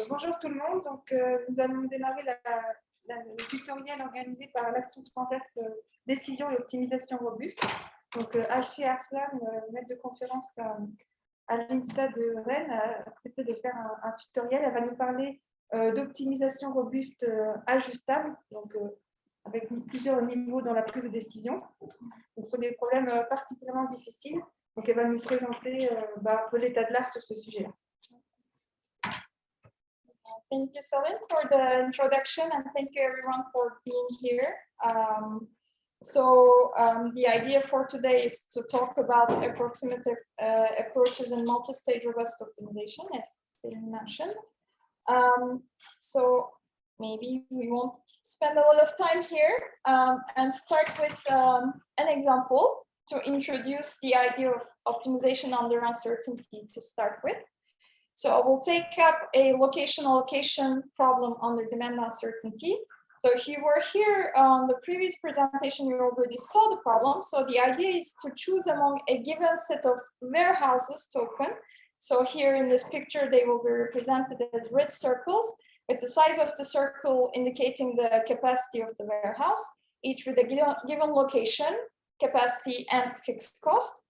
Bonjour tout le monde, donc nous allons démarrer le tutoriel organisé par l'action transverse décision et optimisation robuste. Donc Ayse Arslan, maître de conférence à l'INSA de Rennes, a accepté de faire un tutoriel. Elle va nous parler d'optimisation robuste ajustable, donc avec plusieurs niveaux dans la prise de décision. Donc, ce sont des problèmes particulièrement difficiles. Donc elle va nous présenter un peu l'état de l'art sur ce sujet-là. Thank you, Céline, for the introduction, and thank you everyone for being here. The idea for today is to talk about approximative approaches in multi-stage robust optimization, as Céline mentioned. So maybe we won't spend a lot of time here and start with an example to introduce the idea of optimization under uncertainty to start with. So I will take up a location allocation problem under demand uncertainty. So if you were here on the previous presentation, you already saw the problem. So the idea is to choose among a given set of warehouses token. So here in this picture, they will be represented as red circles with the size of the circle indicating the capacity of the warehouse, each with a given location, capacity, and fixed cost.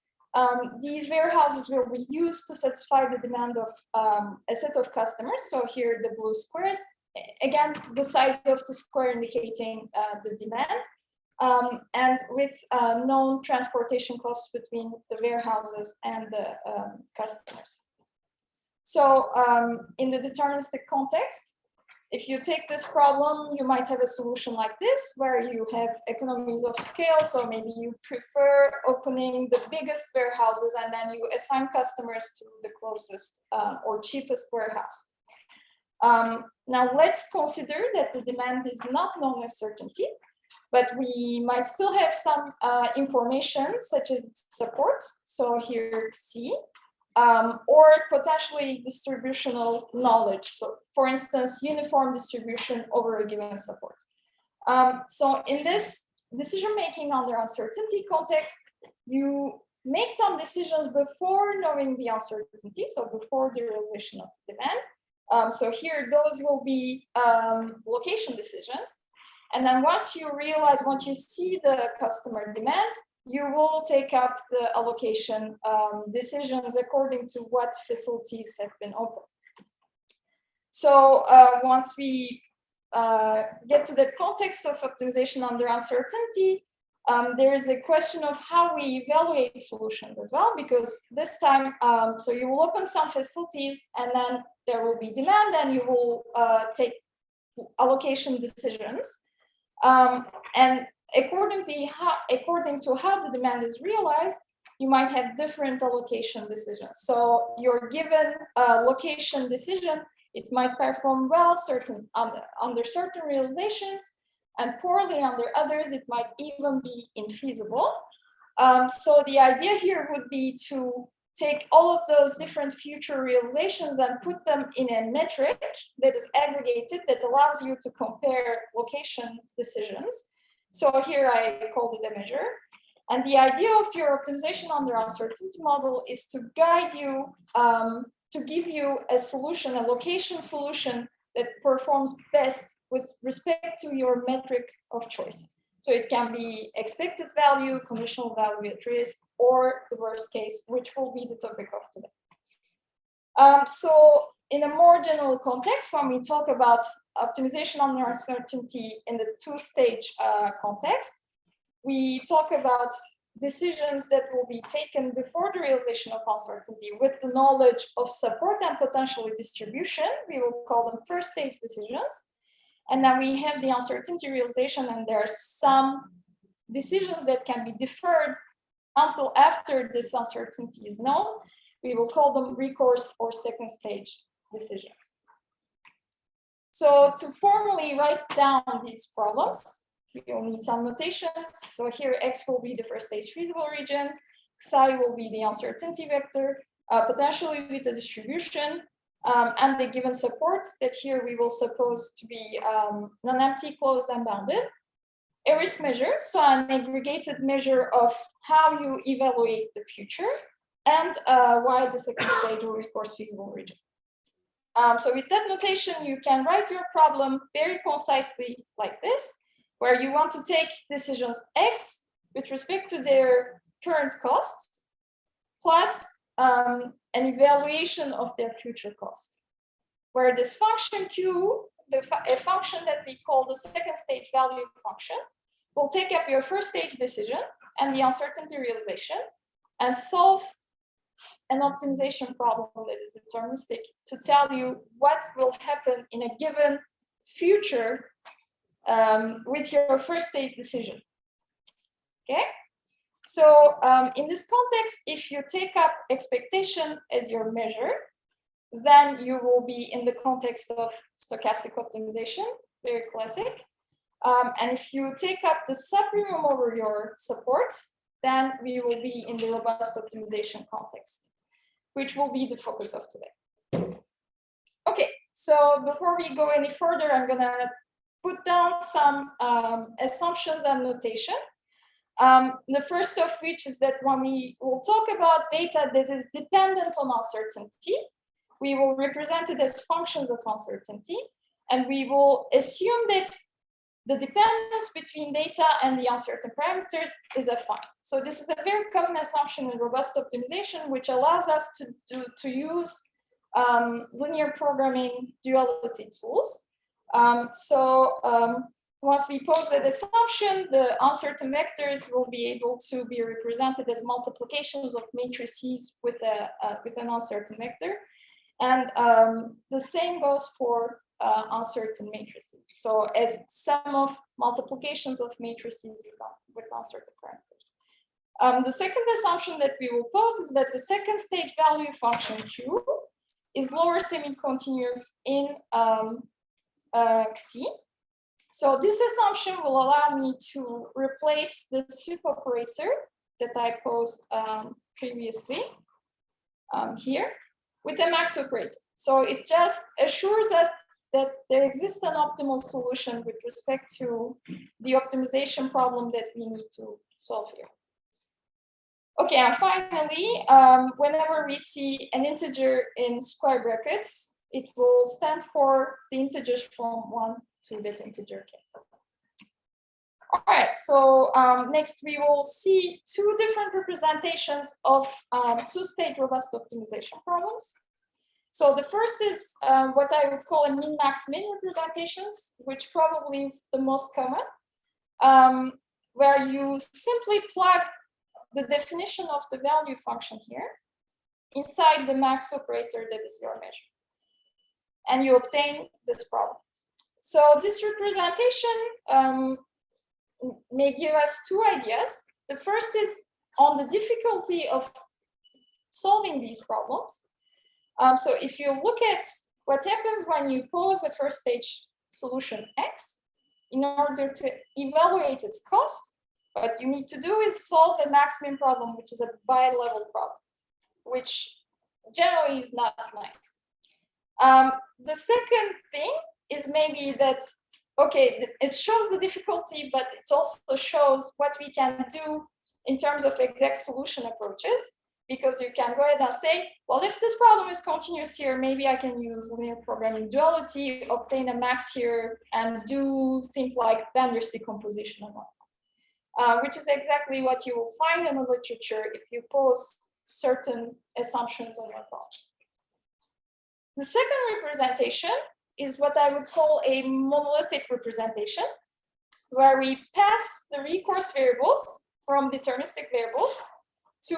These warehouses will be used to satisfy the demand of a set of customers. So here the blue squares, again, the size of the square indicating the demand, and with known transportation costs between the warehouses and the customers. So in the deterministic context, if you take this problem, you might have a solution like this, where you have economies of scale. So maybe you prefer opening the biggest warehouses and then you assign customers to the closest or cheapest warehouse. Now let's consider that the demand is not known as certainty, but we might still have some information such as support. So here C. Or potentially distributional knowledge. So for instance, uniform distribution over a given support. So in this decision-making under uncertainty context, you make some decisions before knowing the uncertainty, so before the realization of demand. So here, those will be location decisions. And then once you see the customer demands, you will take up the allocation decisions according to what facilities have been opened. So once we get to the context of optimization under uncertainty, there is a question of how we evaluate solutions as well, because this time, so you will open some facilities and then there will be demand and you will take allocation decisions. And according to how the demand is realized, you might have different allocation decisions. So your given location decision, it might perform well under certain realizations and poorly under others. It might even be infeasible. So the idea here would be to take all of those different future realizations and put them in a metric that is aggregated that allows you to compare location decisions. So here I called it a measure. And the idea of your optimization under uncertainty model is to guide you, to give you a solution, a location solution that performs best with respect to your metric of choice. So it can be expected value, conditional value at risk, or the worst case, which will be the topic of today. So in a more general context, when we talk about optimization under uncertainty in the two-stage context, we talk about decisions that will be taken before the realization of uncertainty with the knowledge of support and potentially distribution. We will call them first-stage decisions. And then we have the uncertainty realization, and there are some decisions that can be deferred until after this uncertainty is known. We will call them recourse or second-stage decisions. So to formally write down these problems, we will need some notations. So here X will be the first stage feasible region, Xi will be the uncertainty vector, potentially with the distribution, and the given support that here we will suppose to be non-empty, closed, and bounded. A risk measure, so an aggregated measure of how you evaluate the future, and why the second stage or recourse feasible region. So with that notation, you can write your problem very concisely like this, where you want to take decisions X with respect to their current cost, plus an evaluation of their future cost. Where this function Q, a function that we call the second stage value function, will take up your first stage decision and the uncertainty realization and solve an optimization problem that is deterministic to tell you what will happen in a given future with your first stage decision. Okay, so in this context, if you take up expectation as your measure, then you will be in the context of stochastic optimization, very classic. And if you take up the subpremum over your support, then we will be in the robust optimization context, which will be the focus of today. Okay, so before we go any further, I'm gonna put down some assumptions and notation. The first of which is that when we will talk about data that is dependent on uncertainty, we will represent it as functions of uncertainty, and we will assume that the dependence between data and the uncertain parameters is affine. So this is a very common assumption in robust optimization, which allows us to use linear programming duality tools. Once we pose that assumption, the uncertain vectors will be able to be represented as multiplications of matrices with an uncertain vector. And the same goes for uncertain matrices. So as sum of multiplications of matrices with uncertain parameters. The second assumption that we will pose is that the second stage value function Q is lower semi-continuous in Xi. So this assumption will allow me to replace the sup operator that I posed previously here with a max operator. So it just assures us that there exists an optimal solution with respect to the optimization problem that we need to solve here. Okay, and finally, whenever we see an integer in square brackets, it will stand for the integers from 1 to that integer k. All right, so next we will see two different representations of two-stage robust optimization problems. So the first is what I would call a min-max-min representations, which probably is the most common, where you simply plug the definition of the value function here inside the max operator that is your measure. And you obtain this problem. So this representation may give us two ideas. The first is on the difficulty of solving these problems. So if you look at what happens when you pose a first stage solution X, in order to evaluate its cost, what you need to do is solve the max-min problem, which is a bi-level problem, which generally is not nice. The second thing is maybe that, okay, it shows the difficulty, but it also shows what we can do in terms of exact solution approaches, because you can go ahead and say, well, if this problem is continuous here, maybe I can use linear programming duality, obtain a max here, and do things like Bender's decomposition and whatnot. Which is exactly what you will find in the literature if you pose certain assumptions on your problem. The second representation is what I would call a monolithic representation, where we pass the recourse variables from deterministic variables to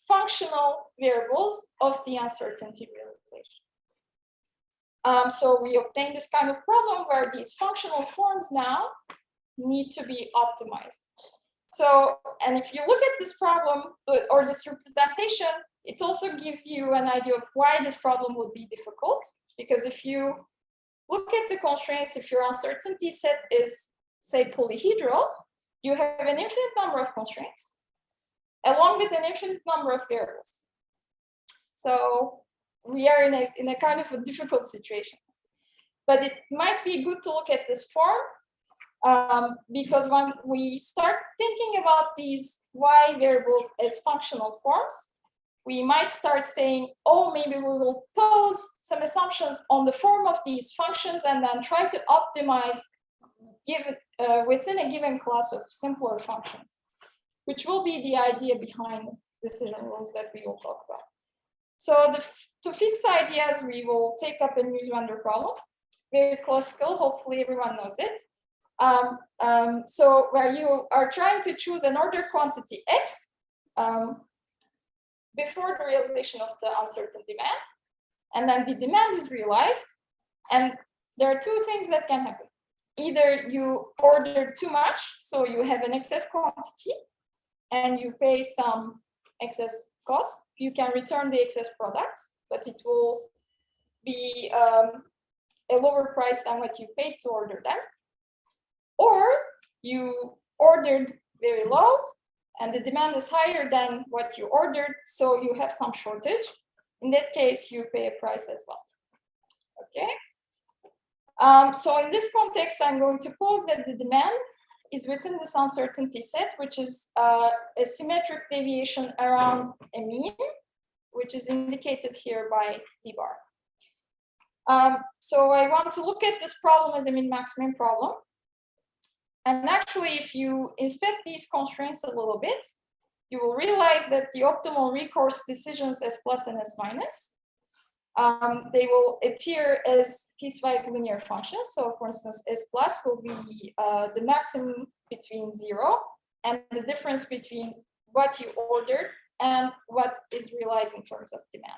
functional variables of the uncertainty realization. So we obtain this kind of problem where these functional forms now need to be optimized. So, and if you look at this problem or this representation, it also gives you an idea of why this problem would be difficult. Because if you look at the constraints, if your uncertainty set is, say, polyhedral, you have an infinite number of constraints, along with an infinite number of variables. So we are in a kind of a difficult situation. But it might be good to look at this form, because when we start thinking about these y variables as functional forms, we might start saying, oh, maybe we will pose propose some assumptions on the form of these functions and then try to optimize within a given class of simpler functions, which will be the idea behind decision rules that we will talk about. So to fix ideas, we will take up a Nowsvendor problem, very classical, hopefully everyone knows it. So where you are trying to choose an order quantity X before the realization of the uncertain demand, and then the demand is realized, and there are two things that can happen. Either you order too much, so you have an excess quantity, and you pay some excess cost. You can return the excess products, but it will be a lower price than what you paid to order them. Or you ordered very low, and the demand is higher than what you ordered, so you have some shortage. In that case, you pay a price as well. Okay. So in this context, I'm going to pose that the demand is within this uncertainty set, which is a symmetric deviation around a mean, which is indicated here by d bar. So I want to look at this problem as a min-max-min problem. And actually, if you inspect these constraints a little bit, you will realize that the optimal recourse decisions S plus and S minus, they will appear as piecewise linear functions. So for instance, S plus will be the maximum between 0 and the difference between what you ordered and what is realized in terms of demand.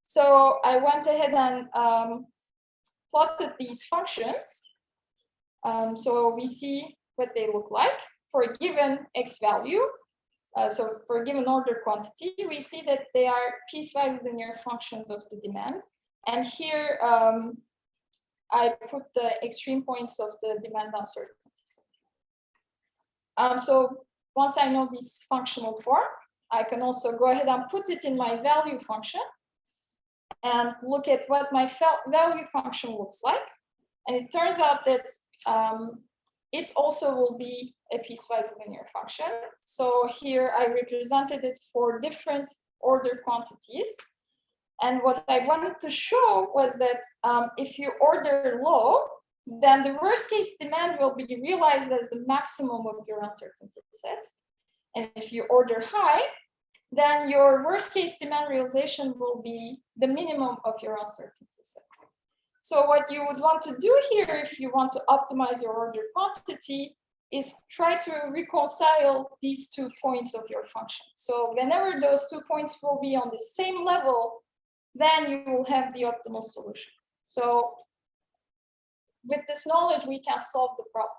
So I went ahead and plotted these functions. So we see what they look like for a given X value. So for a given order quantity, we see that they are piecewise linear functions of the demand. And here I put the extreme points of the demand uncertainties. So once I know this functional form, I can also go ahead and put it in my value function and look at what my value function looks like. And it turns out that it also will be a piecewise linear function. So here I represented it for different order quantities. And what I wanted to show was that if you order low, then the worst case demand will be realized as the maximum of your uncertainty set. And if you order high, then your worst case demand realization will be the minimum of your uncertainty set. So what you would want to do here, if you want to optimize your order quantity, is try to reconcile these 2 points of your function. So whenever those 2 points will be on the same level, then you will have the optimal solution. So with this knowledge, we can solve the problem,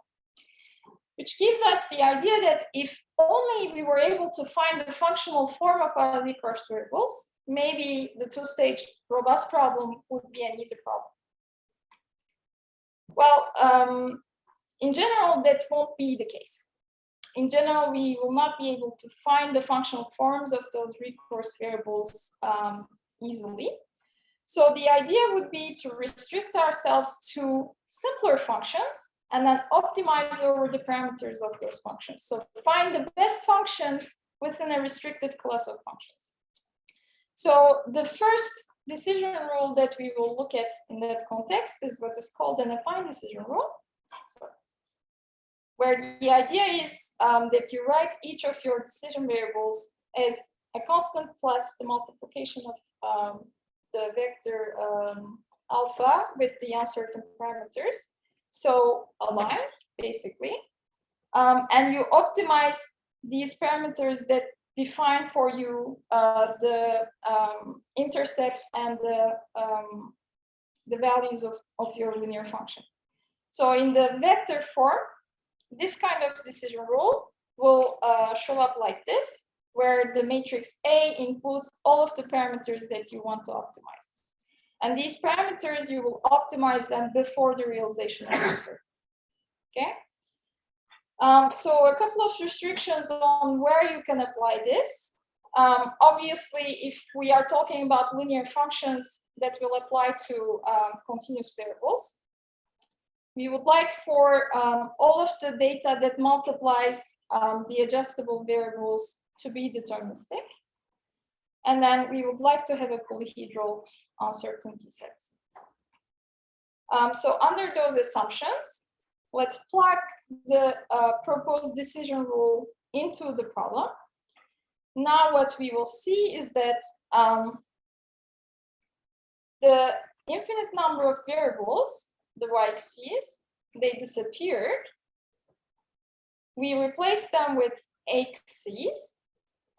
which gives us the idea that if only we were able to find the functional form of our recourse variables, maybe the two-stage robust problem would be an easy problem. Well, in general, that won't be the case. In general, we will not be able to find the functional forms of those recourse variables easily. So the idea would be to restrict ourselves to simpler functions and then optimize over the parameters of those functions. So find the best functions within a restricted class of functions. So the first decision rule that we will look at in that context is what is called an affine decision rule. So, where the idea is that you write each of your decision variables as a constant plus the multiplication of the vector alpha with the uncertain parameters. So a line, basically. And you optimize these parameters that define for you the intercept and the values of your linear function. So in the vector form, this kind of decision rule will show up like this, where the matrix A includes all of the parameters that you want to optimize. And these parameters, you will optimize them before the realization of the uncertainty. Okay? So a couple of restrictions on where you can apply this. Obviously, if we are talking about linear functions that will apply to continuous variables, we would like for all of the data that multiplies the adjustable variables to be deterministic. And then we would like to have a polyhedral uncertainty set. So under those assumptions, let's plug the proposed decision rule into the problem. Now what we will see is that the infinite number of variables, the y-axis, they disappeared. We replaced them with axes,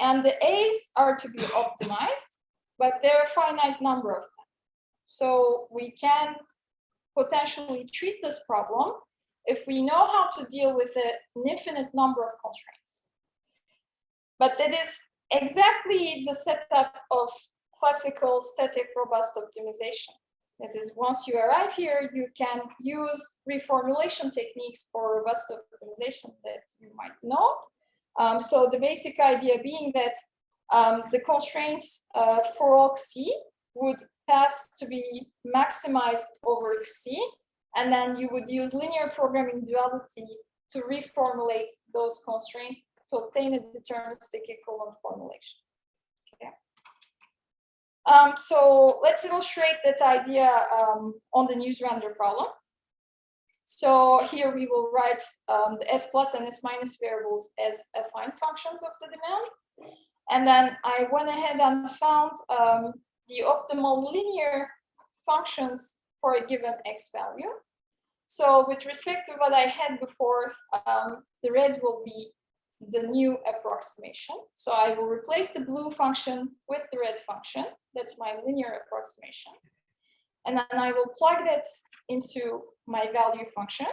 and the a's are to be optimized, but there are a finite number of them. So we can potentially treat this problem if we know how to deal with an infinite number of constraints. But that is exactly the setup of classical static robust optimization. That is, once you arrive here, you can use reformulation techniques for robust optimization that you might know. So the basic idea being that the constraints for all C would pass to be maximized over C, and then you would use linear programming duality to reformulate those constraints to obtain a deterministic equivalent formulation. Okay. So let's illustrate that idea on the Nowsvendor problem. So here we will write the S plus and S minus variables as affine functions of the demand. And then I went ahead and found the optimal linear functions for a given X value. So with respect to what I had before, the red will be the new approximation. So I will replace the blue function with the red function. That's my linear approximation. And then I will plug that into my value function,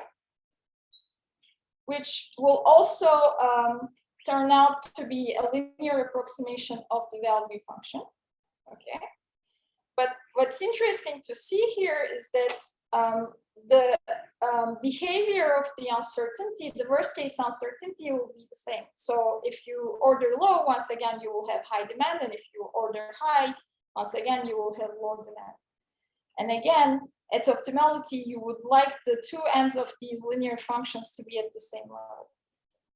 which will also turn out to be a linear approximation of the value function. Okay. But what's interesting to see here is that the behavior of the uncertainty, the worst case uncertainty will be the same. So if you order low, once again, you will have high demand. And if you order high, once again, you will have low demand. And again, at optimality, you would like the two ends of these linear functions to be at the same level.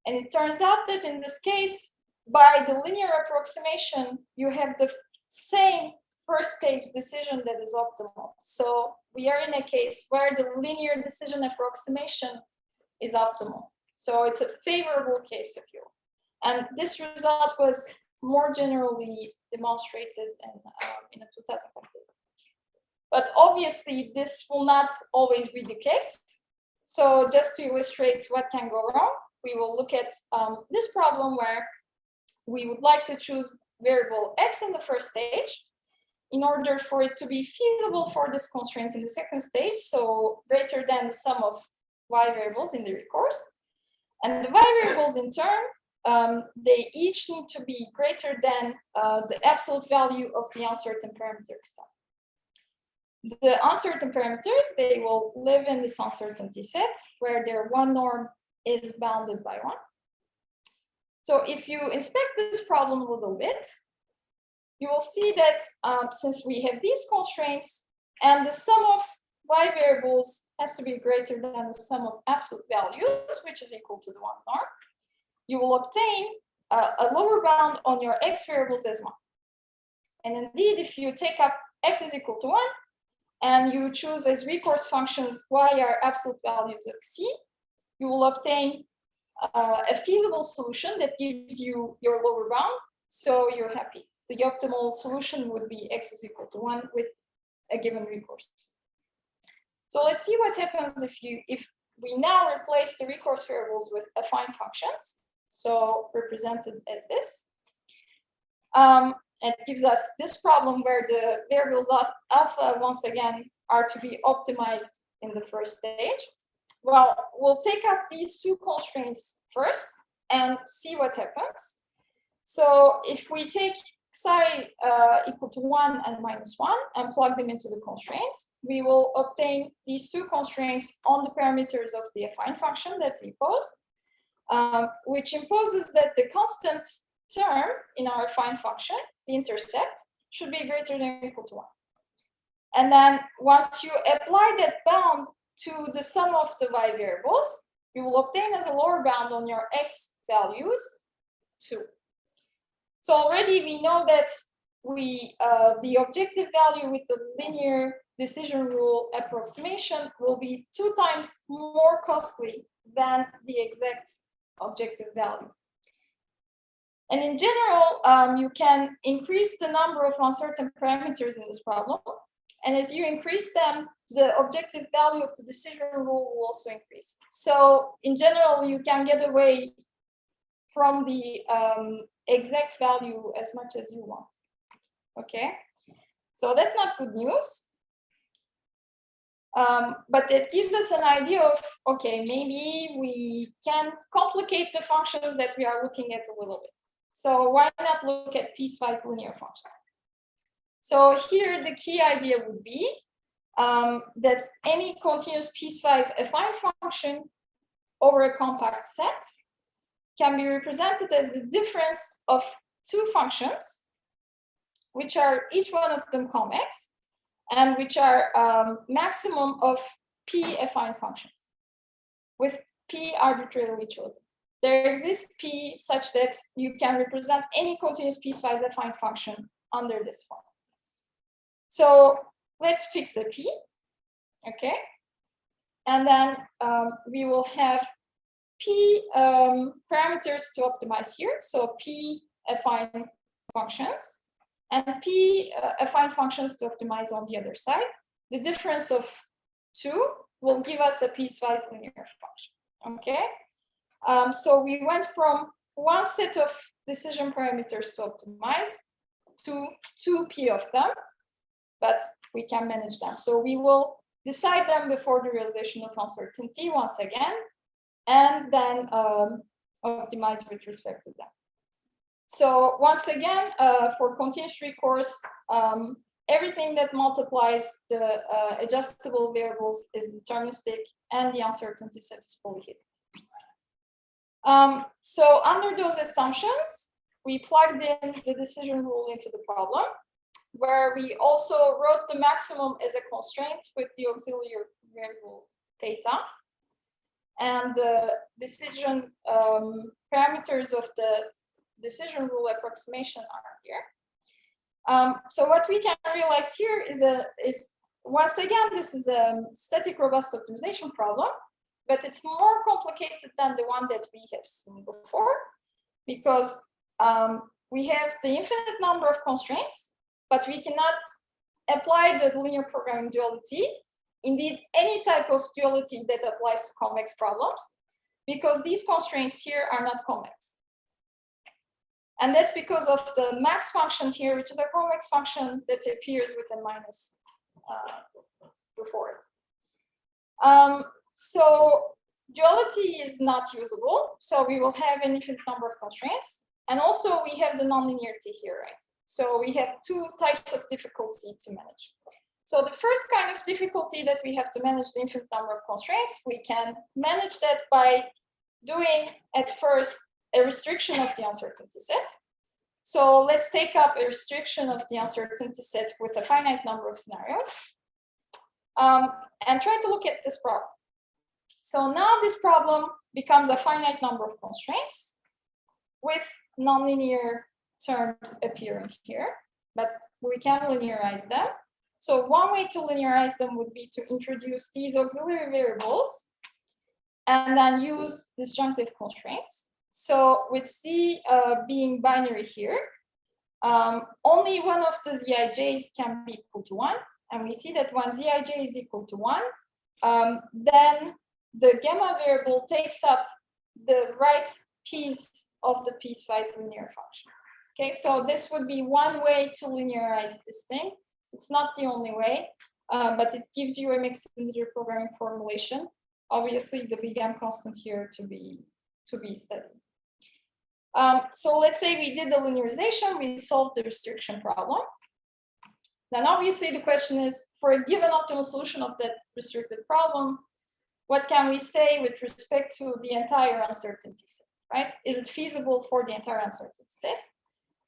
And it turns out that in this case, by the linear approximation, you have the same first stage decision that is optimal. So we are in a case where the linear decision approximation is optimal. So it's a favorable case, if you will. And this result was more generally demonstrated in a 2010 paper. But obviously, this will not always be the case. So just to illustrate what can go wrong, we will look at this problem where we would like to choose variable X in the first stage in order for it to be feasible for this constraint in the second stage, so greater than the sum of Y variables in the recourse. And the Y variables in turn, they each need to be greater than the absolute value of the uncertain parameter sum. The uncertain parameters, they will live in this uncertainty set where their one norm is bounded by 1. So if you inspect this problem a little bit, you will see that since we have these constraints and the sum of Y variables has to be greater than the sum of absolute values, which is equal to the 1 norm, you will obtain a lower bound on your X variables as 1. And indeed, if you take up X is equal to 1, and you choose as recourse functions Y are absolute values of C, you will obtain a feasible solution that gives you your lower bound, so you're happy. The optimal solution would be X is equal to 1 with a given recourse. So let's see what happens if we now replace the recourse variables with affine functions, so represented as this. And it gives us this problem where the variables of alpha, once again, are to be optimized in the first stage. Well, we'll take up these two constraints first and see what happens. So if we take psi equal to 1 and minus 1 and plug them into the constraints, we will obtain these two constraints on the parameters of the affine function that we posed, which imposes that the constant term in our affine function, the intercept, should be greater than or equal to 1. And then once you apply that bound to the sum of the Y variables, you will obtain as a lower bound on your X values 2. So already we know that the objective value with the linear decision rule approximation will be 2 times more costly than the exact objective value. And in general, you can increase the number of uncertain parameters in this problem. And as you increase them, the objective value of the decision rule will also increase. So in general, you can get away from the exact value as much as you want. Okay, so that's not good news. But it gives us an idea of, okay, maybe we can complicate the functions that we are looking at a little bit. So why not look at piecewise linear functions? So here the key idea would be that any continuous piecewise affine function over a compact set can be represented as the difference of 2 functions, which are each one of them convex, and which are maximum of p affine functions, with p arbitrarily chosen. There exists p such that you can represent any continuous piecewise affine function under this form. So let's fix a p, okay? And then we will have p parameters to optimize here. So p affine functions and p affine functions to optimize on the other side. The difference of 2 will give us a piecewise linear function, okay? So we went from 1 set of decision parameters to optimize to 2p of them, but we can manage them. So we will decide them before the realization of uncertainty once again, and then optimize with respect to them. So once again, for continuous recourse, everything that multiplies the adjustable variables is deterministic, and the uncertainty set is fully hidden. So under those assumptions, we plugged in the decision rule into the problem, where we also wrote the maximum as a constraint with the auxiliary variable theta. And the decision parameters of the decision rule approximation are here. So what we can realize here is once again, this is a static robust optimization problem, but it's more complicated than the one that we have seen before, because we have the infinite number of constraints, but we cannot apply the linear programming duality, indeed any type of duality that applies to convex problems, because these constraints here are not convex. And that's because of the max function here, which is a convex function that appears with a minus before it. So duality is not usable. So we will have an infinite number of constraints. And also we have the nonlinearity here, right? So we have 2 types of difficulty to manage. So the first kind of difficulty that we have to manage the infinite number of constraints, we can manage that by doing at first a restriction of the uncertainty set. So let's take up a restriction of the uncertainty set with a finite number of scenarios and try to look at this problem. So now this problem becomes a finite number of constraints with nonlinear terms appearing here, but we can linearize them. So one way to linearize them would be to introduce these auxiliary variables and then use disjunctive constraints. So with z being binary here, only one of the zij's can be equal to 1. And we see that when zij is equal to 1, then the gamma variable takes up the right piece of the piecewise linear function. Okay, so this would be one way to linearize this thing. It's not the only way, but it gives you a mixed integer programming formulation. Obviously, the big M constant here to be studied. So let's say we did the linearization, we solved the restriction problem. Then obviously the question is, for a given optimal solution of that restricted problem, what can we say with respect to the entire uncertainty set, right? Is it feasible for the entire uncertainty set?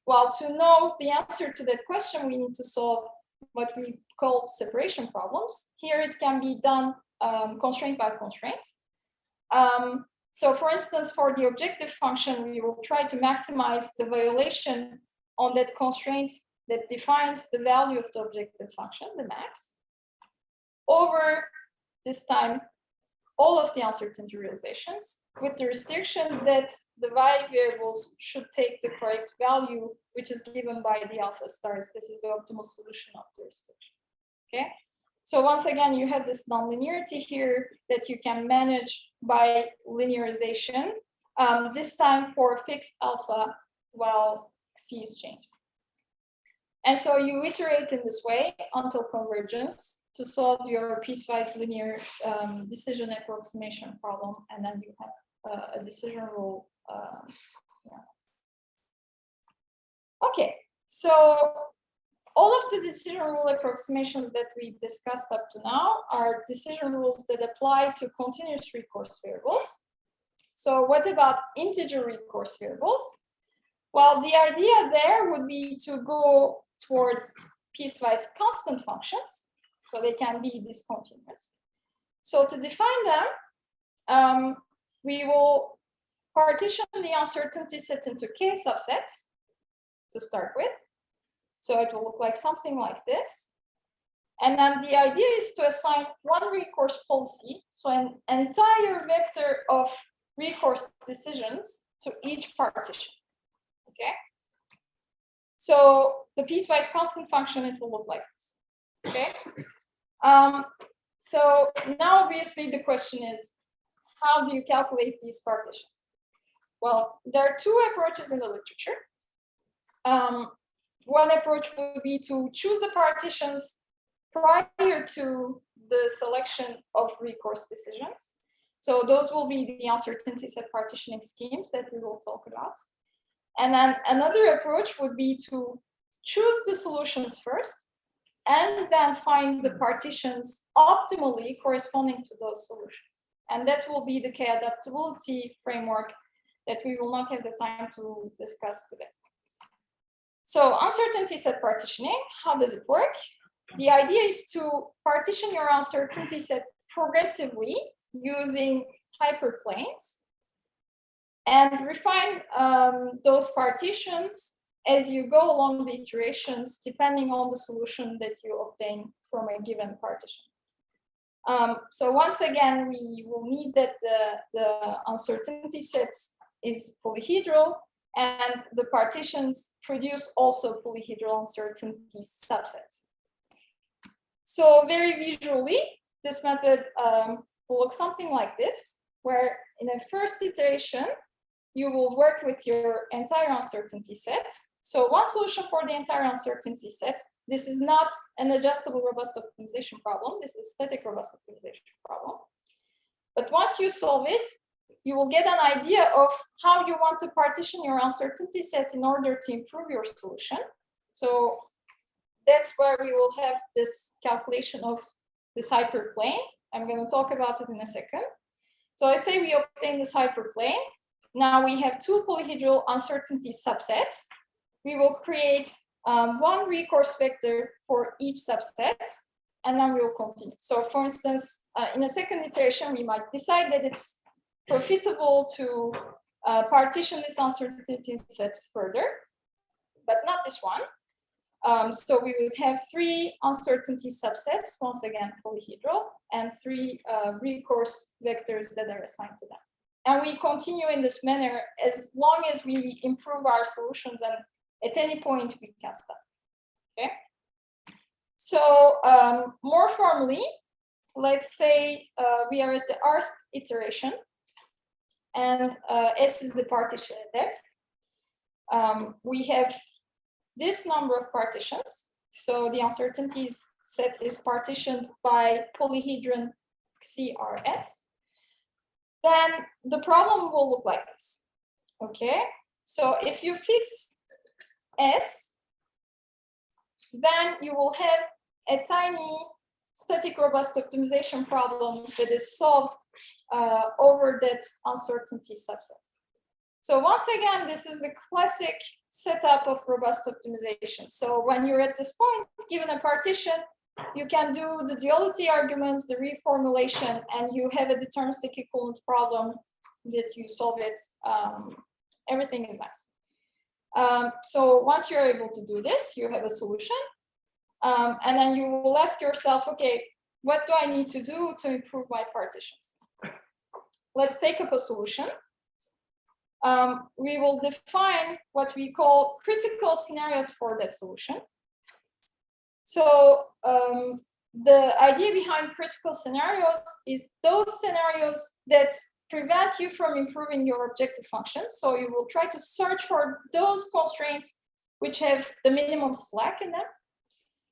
Well, to know the answer to that question, we need to solve what we call separation problems. Here it can be done constraint by constraint. So for instance, for the objective function, we will try to maximize the violation on that constraint that defines the value of the objective function, the max, over this time all of the uncertainty realizations, with the restriction that the y variables should take the correct value, which is given by the alpha stars. This is the optimal solution of the restriction. Okay. So once again, you have this nonlinearity here that you can manage by linearization. This time for fixed alpha while c is changing. And so you iterate in this way until convergence to solve your piecewise linear decision approximation problem, and then you have a decision rule. Yeah. Okay, so all of the decision rule approximations that we discussed up to now are decision rules that apply to continuous recourse variables. So what about integer recourse variables? Well, the idea there would be to go towards piecewise constant functions, so they can be discontinuous. So to define them, we will partition the uncertainty set into k subsets to start with. So it will look like something like this. And then the idea is to assign one recourse policy, so an entire vector of recourse decisions to each partition. Okay. So the piecewise constant function, it will look like this. Okay. So now obviously the question is, how do you calculate these partitions? Well, there are two approaches in the literature. One approach would be to choose the partitions prior to the selection of recourse decisions. So those will be the uncertainty set partitioning schemes that we will talk about. And then another approach would be to choose the solutions first and then find the partitions optimally corresponding to those solutions. And that will be the k-adaptability framework that we will not have the time to discuss today. So uncertainty set partitioning, how does it work? The idea is to partition your uncertainty set progressively using hyperplanes and refine those partitions as you go along the iterations, depending on the solution that you obtain from a given partition. So once again, we will need that the uncertainty set is polyhedral, and the partitions produce also polyhedral uncertainty subsets. So very visually, this method will look something like this, where in a first iteration, you will work with your entire uncertainty set. So one solution for the entire uncertainty set. This is not an adjustable robust optimization problem. This is static robust optimization problem. But once you solve it, you will get an idea of how you want to partition your uncertainty set in order to improve your solution. So that's where we will have this calculation of this hyperplane. I'm going to talk about it in a second. So I say we obtain this hyperplane. Now we have two polyhedral uncertainty subsets. We will create one recourse vector for each subset, and then we will continue. So for instance, in a second iteration, we might decide that it's profitable to partition this uncertainty set further, but not this one. So we would have three uncertainty subsets, once again polyhedral, and three recourse vectors that are assigned to them. And we continue in this manner as long as we improve our solutions, and at any point we can stop. Okay. So more formally, let's say we are at the rth iteration, and S is the partition index. We have this number of partitions. So the uncertainties set is partitioned by polyhedron CRS. Then the problem will look like this. Okay, so if you fix S, then you will have a tiny static robust optimization problem that is solved over that uncertainty subset. So once again, this is the classic setup of robust optimization. So when you're at this point, given a partition, you can do the duality arguments, the reformulation, and you have a deterministic equivalent problem that you solve it. Everything is nice. So once you're able to do this, you have a solution. And then you will ask yourself, okay, what do I need to do to improve my partitions? Let's take up a solution. We will define what we call critical scenarios for that solution. So the idea behind critical scenarios is those scenarios that prevent you from improving your objective function. So you will try to search for those constraints which have the minimum slack in them.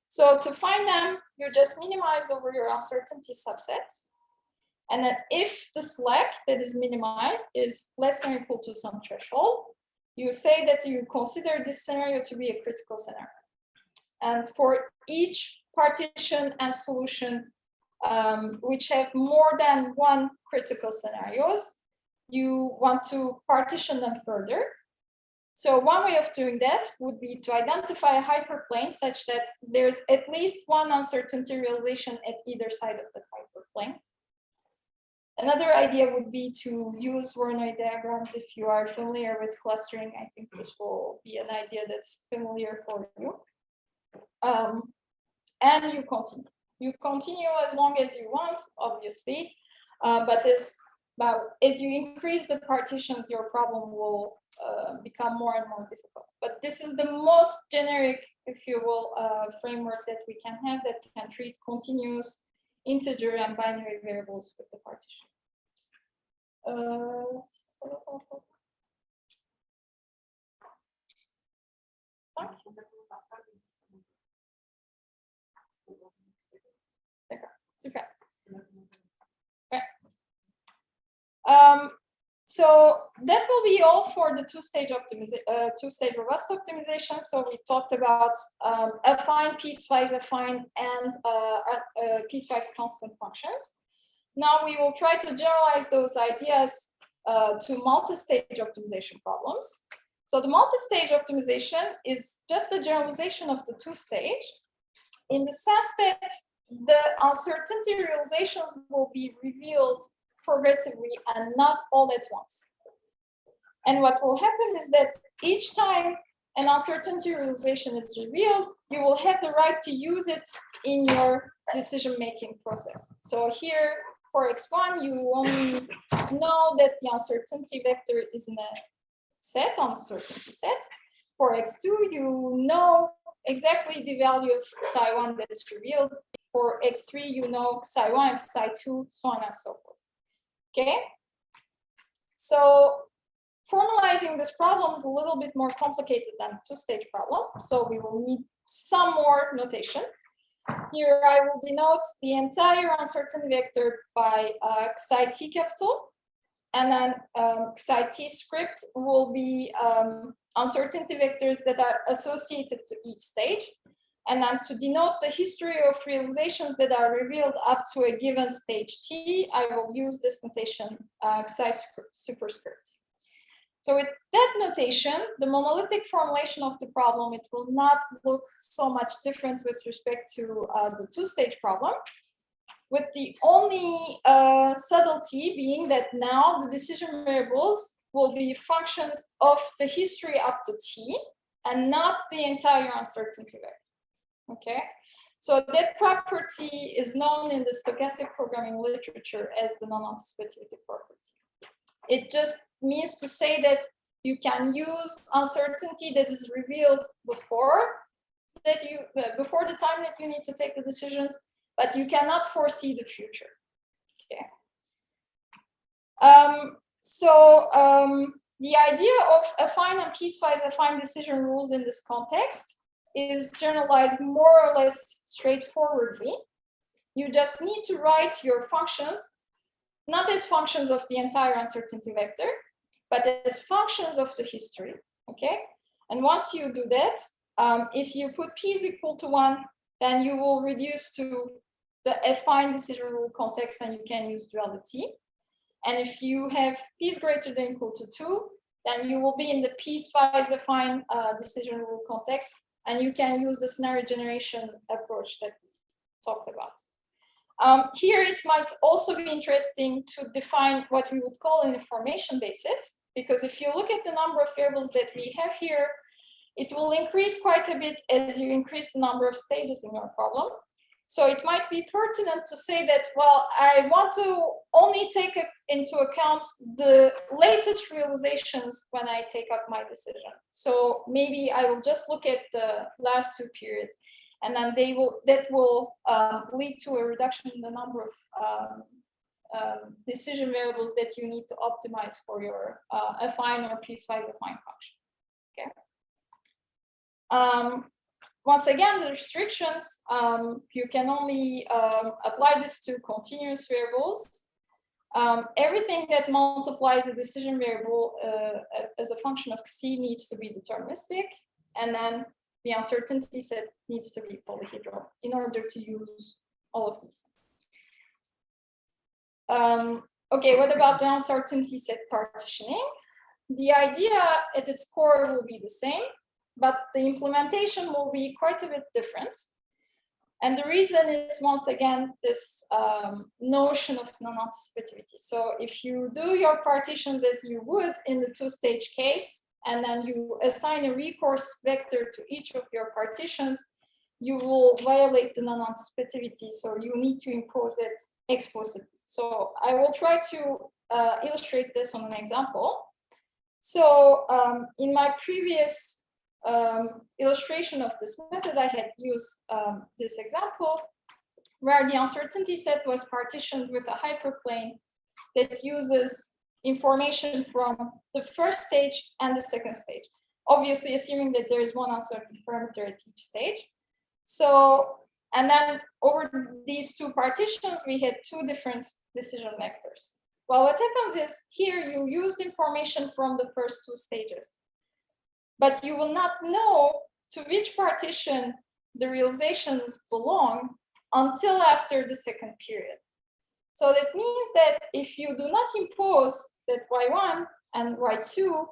So to find them, you just minimize over your uncertainty subsets. And then if the slack that is minimized is less than or equal to some threshold, you say that you consider this scenario to be a critical scenario. And for each partition and solution which have more than one critical scenarios, you want to partition them further. So one way of doing that would be to identify a hyperplane such that there's at least one uncertainty realization at either side of that hyperplane. Another idea would be to use Voronoi diagrams. If you are familiar with clustering, I think this will be an idea that's familiar for you. And you continue. You continue as long as you want, obviously, but as you increase the partitions, your problem will become more and more difficult. But this is the most generic, if you will, framework that we can have that can treat continuous integer and binary variables with the partition. Super. Right. So that will be all for the two-stage robust optimization. So we talked about affine, piecewise affine, and piecewise constant functions. Now we will try to generalize those ideas to multi-stage optimization problems. So the multi-stage optimization is just a generalization of the two-stage in the sense that the uncertainty realizations will be revealed progressively and not all at once. And what will happen is that each time an uncertainty realization is revealed, you will have the right to use it in your decision-making process. So here, for X1, you only know that the uncertainty vector is in a set, uncertainty set. For X2, you know exactly the value of psi1 that's revealed. For X3, you know psi1, psi2, so on and so forth. Okay? So formalizing this problem is a little bit more complicated than a two-stage problem. So we will need some more notation. Here I will denote the entire uncertainty vector by psi t capital. And then psi t script will be uncertainty vectors that are associated to each stage. And then to denote the history of realizations that are revealed up to a given stage t, I will use this notation psi superscript. So with that notation, the monolithic formulation of the problem, it will not look so much different with respect to the two-stage problem, with the only subtlety being that now the decision variables will be functions of the history up to t and not the entire uncertainty vector. Okay, so that property is known in the stochastic programming literature as the non-anticipativity property. It just means to say that you can use uncertainty that is revealed before before the time that you need to take the decisions, but you cannot foresee the future. Okay. The idea of affine and piecewise affine decision rules in this context is generalized more or less straightforwardly. You just need to write your functions not as functions of the entire uncertainty vector, but as functions of the history, okay? And once you do that, if you put p is equal to 1, then you will reduce to the affine decision rule context and you can use duality. And if you have p is greater than or equal to 2, then you will be in the piecewise affine decision rule context, and you can use the scenario generation approach that we talked about. Here, it might also be interesting to define what we would call an information basis, because if you look at the number of variables that we have here, it will increase quite a bit as you increase the number of stages in your problem. So it might be pertinent to say that, well, I want to only take into account the latest realizations when I take up my decision. So maybe I will just look at the last 2 periods, and then that will lead to a reduction in the number of decision variables that you need to optimize for your affine or piecewise affine function. Okay. Once again, the restrictions, you can only apply this to continuous variables. Everything that multiplies a decision variable as a function of C needs to be deterministic, and then the uncertainty set needs to be polyhedral in order to use all of these things. Okay, what about the uncertainty set partitioning? The idea at its core will be the same, but the implementation will be quite a bit different. And the reason is, once again, this notion of non-anticipativity. So if you do your partitions as you would in the 2-stage case, and then you assign a recourse vector to each of your partitions, you will violate the non-anticipativity. So you need to impose it explicitly. So I will try to illustrate this on an example. So in my previous illustration of this method, I had used this example where the uncertainty set was partitioned with a hyperplane that uses information from the first stage and the second stage, obviously assuming that there is one uncertain parameter at each stage. So, and then over these 2 partitions, we had 2 different decision vectors. Well, what happens is here you used information from the first 2 stages, but you will not know to which partition the realizations belong until after the second period. So that means that if you do not impose that Y1 and Y2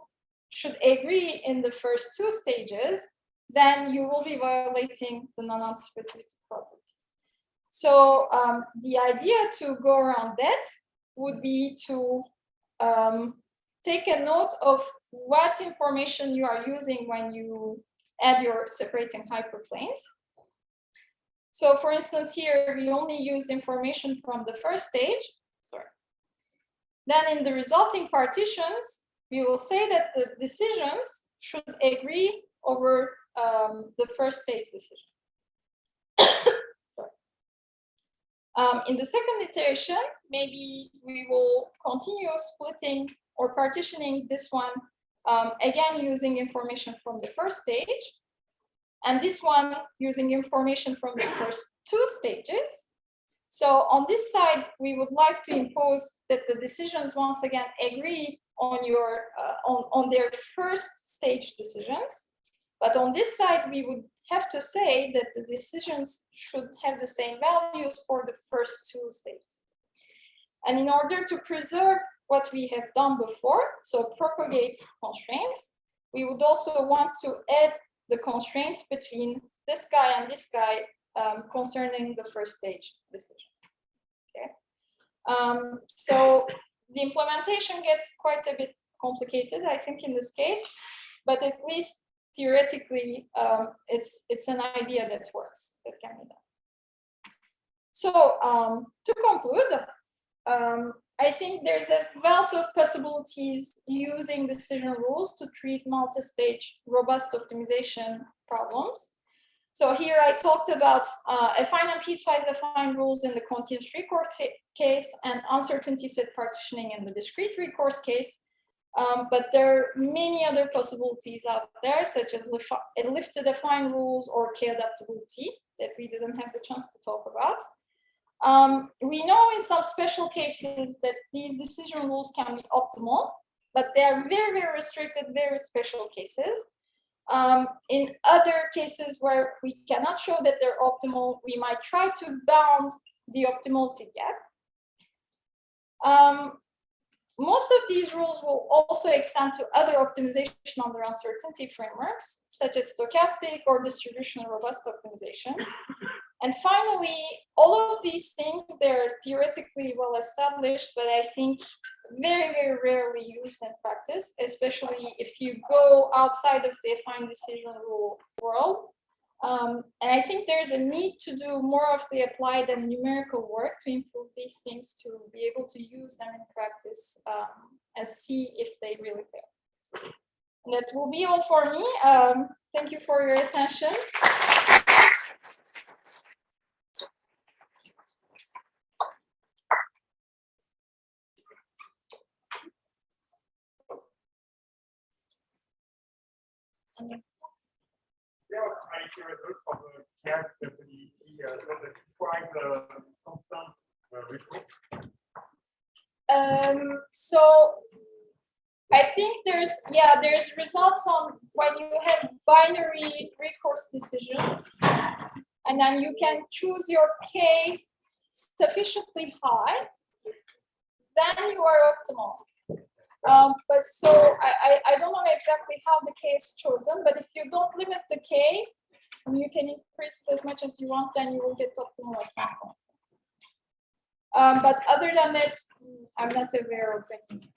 should agree in the first 2 stages, then you will be violating the non-anticipativity property. So the idea to go around that would be to take a note of what information you are using when you add your separating hyperplanes. So for instance, here we only use information from the first stage. Sorry. Then in the resulting partitions, we will say that the decisions should agree over the first stage decision. In the second iteration, maybe we will continue splitting or partitioning this one, again using information from the first stage, and this one using information from the first 2 stages. So on this side, we would like to impose that the decisions once again agree on your on their first stage decisions. But on this side, we would have to say that the decisions should have the same values for the first 2 stages. And in order to preserve what we have done before, so propagate constraints, we would also want to add the constraints between this guy and this guy concerning the first stage decision. Okay. So the implementation gets quite a bit complicated, I think, in this case, but at least theoretically, it's an idea that works, that can be done. So to conclude, I think there's a wealth of possibilities using decision rules to treat multi-stage robust optimization problems. So here I talked about affine and piecewise affine rules in the continuous recourse case and uncertainty set partitioning in the discrete recourse case. But there are many other possibilities out there, such as lifted affine rules or k-adaptability that we didn't have the chance to talk about. We know in some special cases that these decision rules can be optimal, but they are very, very restricted, very special cases. In other cases where we cannot show that they're optimal, we might try to bound the optimality gap. Most of these rules will also extend to other optimization under uncertainty frameworks, such as stochastic or distributional robust optimization. And finally, all of these things, they're theoretically well established, but I think very, very rarely used in practice, especially if you go outside of the affine decision rule world. And I think there's a need to do more of the applied and numerical work to improve these things, to be able to use them in practice and see if they really fail. And that will be all for me. Thank you for your attention. Yeah, I hear a lot from the CAD community that describe the constant result. So I think there's results on when you have binary three-course decisions, and then you can choose your K sufficiently high, then you are optimal. But so I don't know exactly how the K is chosen, but if you don't limit the K, and you can increase as much as you want, then you will get optimal at some point. But other than that, I'm not aware of any